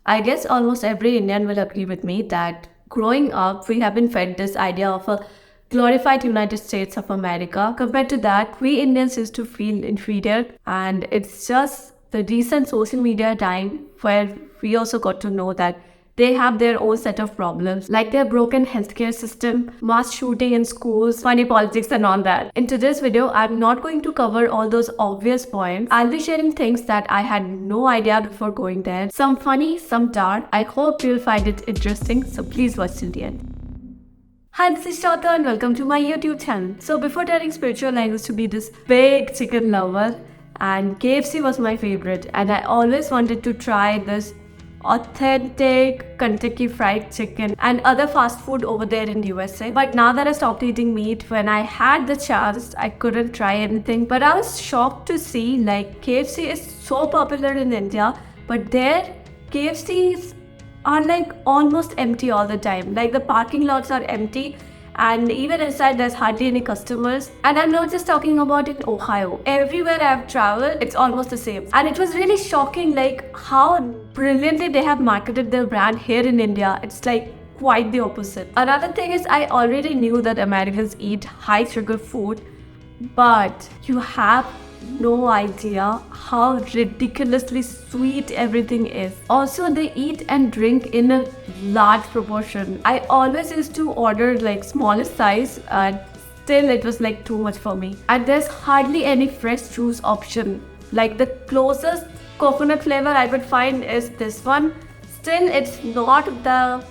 I guess almost every Indian will agree with me that growing up, we have been fed this idea of a glorified United States of America. Compared to that, we Indians used to feel inferior, and it's just the recent social media time where we also got to know that they have their own set of problems, like their broken healthcare system, mass shooting in schools, funny politics, and all that. In today's video, I'm not going to cover all those obvious points. I'll be sharing things that I had no idea before going there. Some funny, some dark. I hope you'll find it interesting, so please watch till the end. Hi, this is Shato and welcome to my YouTube channel. So before turning spiritual, I used to be this big chicken lover, and KFC was my favorite, and I always wanted to try this authentic Kentucky Fried Chicken and other fast food over there in the USA. But now that I stopped eating meat, when I had the chance, I couldn't try anything. But I was shocked to see like KFC is so popular in India, but there KFCs are like almost empty all the time. Like the parking lots are empty, and even inside there's hardly any customers. And I'm not just talking about in Ohio. Everywhere I've traveled, it's almost the same. And it was really shocking like how brilliantly they have marketed their brand here in India. It's like quite the opposite. Another thing is, I already knew that Americans eat high sugar food, but you have no idea how ridiculously sweet everything is. Also, they eat and drink in a large proportion. I always used to order like smallest size, and still it was like too much for me. And there's hardly any fresh juice option. Like the closest coconut flavor I would find is this one. Still, it's not the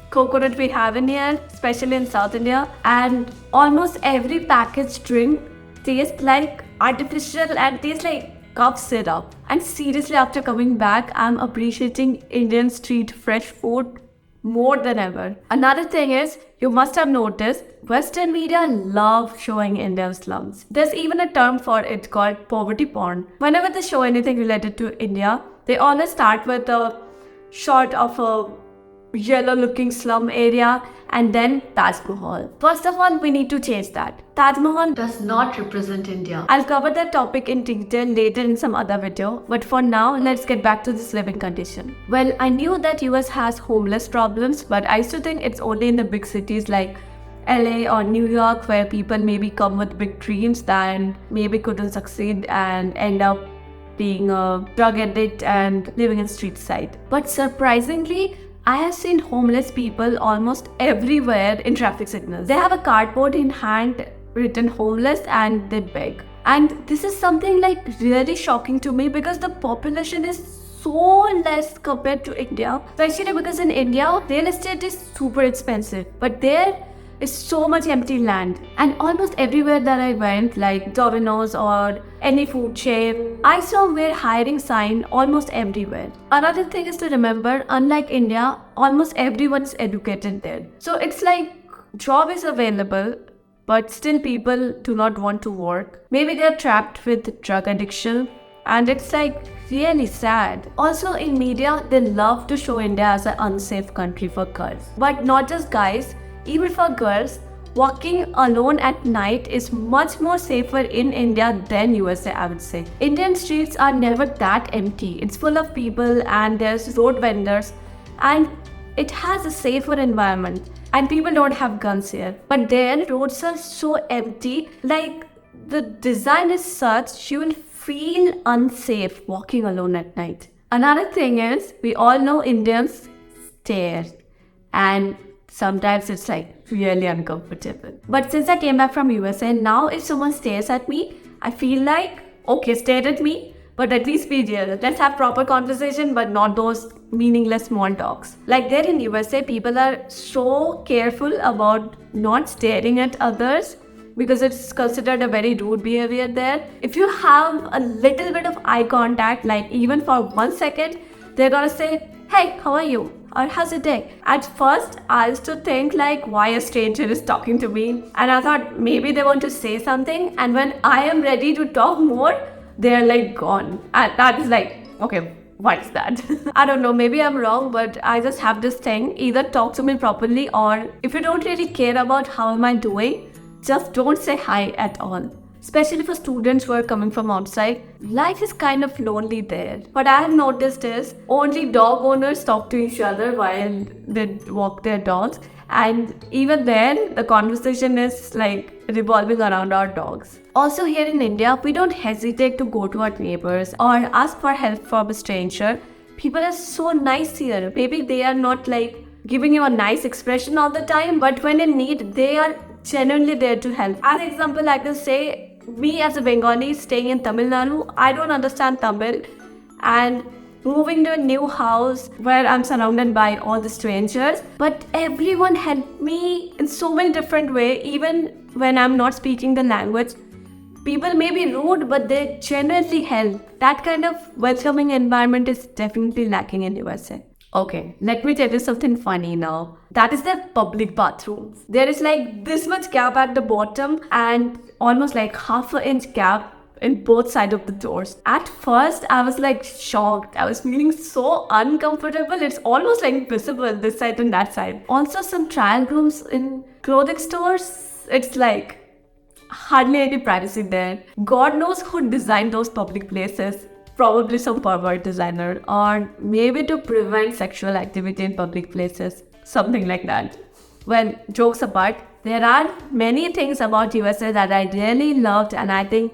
coconut we have in here, especially in South India. And almost every packaged drink tastes like artificial and tastes like cough syrup. And seriously, after coming back, I'm appreciating Indian street fresh food more than ever. Another thing is, you must have noticed, Western media love showing Indian slums. There's even a term for it called poverty porn. Whenever they show anything related to India, they always start with a shot of a yellow looking slum area and then Taj Mahal. First of all, we need to change that. Taj Mahal does not represent India. I'll cover that topic in detail later in some other video, but for now, let's get back to this living condition. Well, I knew that US has homeless problems, but I used to think it's only in the big cities like LA or New York where people maybe come with big dreams that maybe couldn't succeed and end up being a drug addict and living in street side. But surprisingly, I have seen homeless people almost everywhere in traffic signals. They have a cardboard in hand written homeless and they beg. And this is something like really shocking to me because the population is so less compared to India. Especially because in India, real estate is super expensive. But there is so much empty land. And almost everywhere that I went, like Domino's or any food chain, I saw we're hiring sign almost everywhere. Another thing is to remember, unlike India, almost everyone is educated there. So it's like job is available, but still people do not want to work. Maybe they're trapped with drug addiction, and it's like really sad. Also in media, they love to show India as an unsafe country for girls. But not just guys, even for girls, walking alone at night is much more safer in India than USA, I would say. Indian streets are never that empty. It's full of people and there's road vendors, and it has a safer environment. And people don't have guns here. But there, roads are so empty. Like the design is such, you will feel unsafe walking alone at night. Another thing is, we all know Indians stare, and sometimes it's like really uncomfortable. But since I came back from USA, now if someone stares at me, I feel like, okay, stare at me, but at least be real. Let's have proper conversation, but not those meaningless small talks. Like there in USA, people are so careful about not staring at others because it's considered a very rude behavior there. If you have a little bit of eye contact, like even for 1 second, they're gonna say, hey, how are you? Or how's your day? At first, I used to think like, why a stranger is talking to me? And I thought maybe they want to say something. And when I am ready to talk more, they're like gone. And that is like, okay, what's that? I don't know, maybe I'm wrong, but I just have this thing. Either talk to me properly, or if you don't really care about how am I doing, just don't say hi at all. especially for students who are coming from outside. Life is kind of lonely there. What I have noticed is only dog owners talk to each other while they walk their dogs, and even then the conversation is like revolving around our dogs. Also here in India, we don't hesitate to go to our neighbors or ask for help from a stranger. People are so nice here. Maybe they are not like giving you a nice expression all the time, but when in need, they are genuinely there to help. As an example, I can say, me as a Bengali staying in Tamil Nadu, I don't understand Tamil, and moving to a new house where I'm surrounded by all the strangers, but everyone helped me in so many different ways, even when I'm not speaking the language. People may be rude, but they genuinely help. That kind of welcoming environment is definitely lacking in USA. Okay, let me tell you something funny now. That is the public bathrooms. There is like this much gap at the bottom and almost like half an inch gap in both sides of the doors. At first, I was like shocked. I was feeling so uncomfortable. It's almost like visible this side and that side. Also, some trial rooms in clothing stores, it's like hardly any privacy there. God knows who designed those public places. Probably some pervert designer, or maybe to prevent sexual activity in public places, something like that. Well, jokes apart, there are many things about USA that I really loved, and I think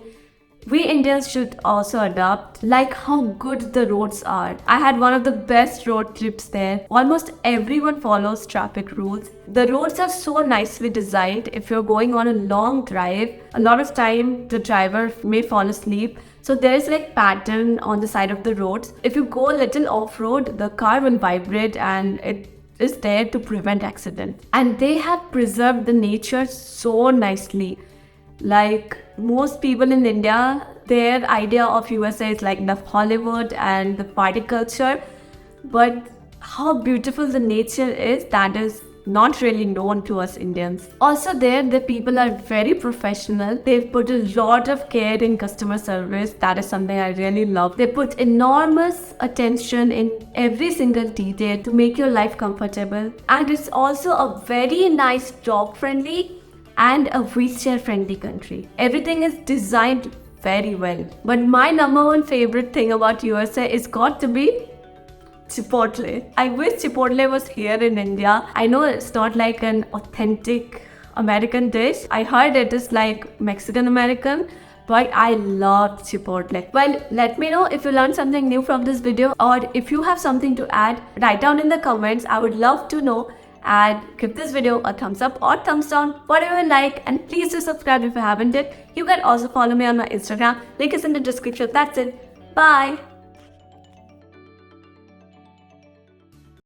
we Indians should also adopt, like how good the roads are. I had one of the best road trips there. Almost everyone follows traffic rules. The roads are so nicely designed. If you're going on a long drive, a lot of time the driver may fall asleep. So there is like pattern on the side of the roads. If you go a little off-road, the car will vibrate and it is there to prevent accident. And they have preserved the nature so nicely. Like most people in India, their idea of USA is like the Hollywood and the party culture. But how beautiful the nature is, that is not really known to us Indians. Also there, the people are very professional. They've put a lot of care in customer service. That is something I really love. They put enormous attention in every single detail to make your life comfortable. And it's also a very nice dog friendly and a wheelchair friendly country. Everything is designed very well. But my number one favorite thing about USA is got to be Chipotle. I wish Chipotle was here in India. I know it's not like an authentic American dish. I heard it is like Mexican American, but I love Chipotle. Well, let me know if you learned something new from this video, or if you have something to add, write down in the comments. I would love to know. And give this video a thumbs up or thumbs down, whatever you like, and please do subscribe if you haven't yet. You can also follow me on my Instagram. Link is in the description. That's it. Bye.